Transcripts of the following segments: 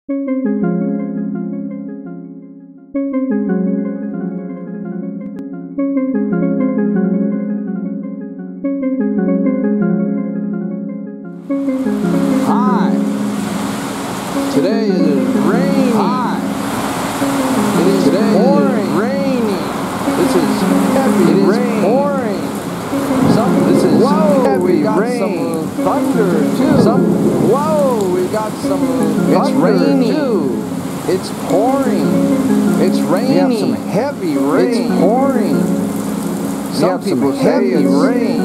Hi. Today it is raining. Hi. It is pouring. Raining. This is heavy rain. It is pouring. This is heavy rain. Some thunder too. Whoa, we got some thunder. It's raining too. It's pouring. It's raining. We have some heavy rain. It's pouring. Some people say it's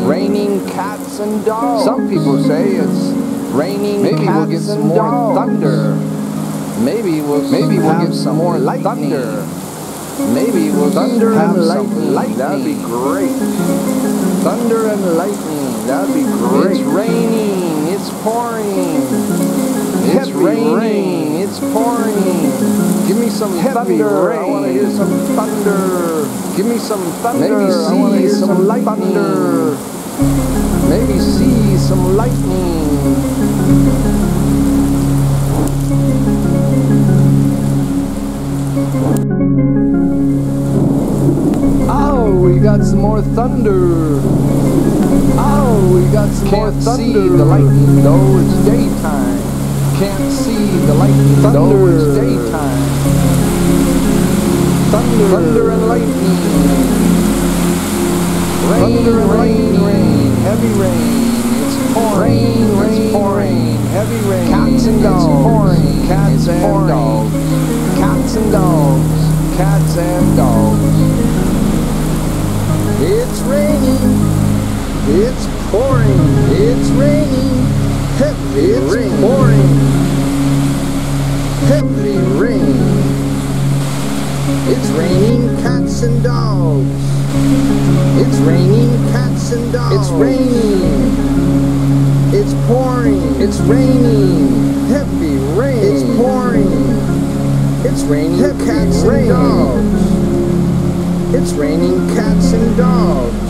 raining cats and dogs. Some people say it's raining cats and dogs. Maybe we'll get some more thunder. Maybe we'll get some more thunder. Maybe we'll thunder and lightning. That'd be great. Thunder and lightning. That'd be great. It's raining. It's pouring. It's raining. It's pouring. Give me some thunder. Rain. I want to hear some thunder. Give me some thunder. Maybe see I want to hear some lightning. Thunder. Maybe see some lightning. Oh, we got some more thunder. Oh, we got some more thunder. Can't see the lightning though it's daytime. Can't see the lightning though it's daytime. Thunder and lightning. Rain. Heavy rain. It's pouring. It's pouring. Heavy rain. Cats and dogs. It's pouring. Cats and dogs. Cats and dogs. Cats and dogs. It's raining. It's pouring. It's raining. Heavy rain. It's pouring. Heavy rain. It's raining cats and dogs. It's raining cats and dogs. It's raining. It's pouring. It's raining. Heavy rain. It's pouring. It's raining cats and dogs. It's raining cats and dogs.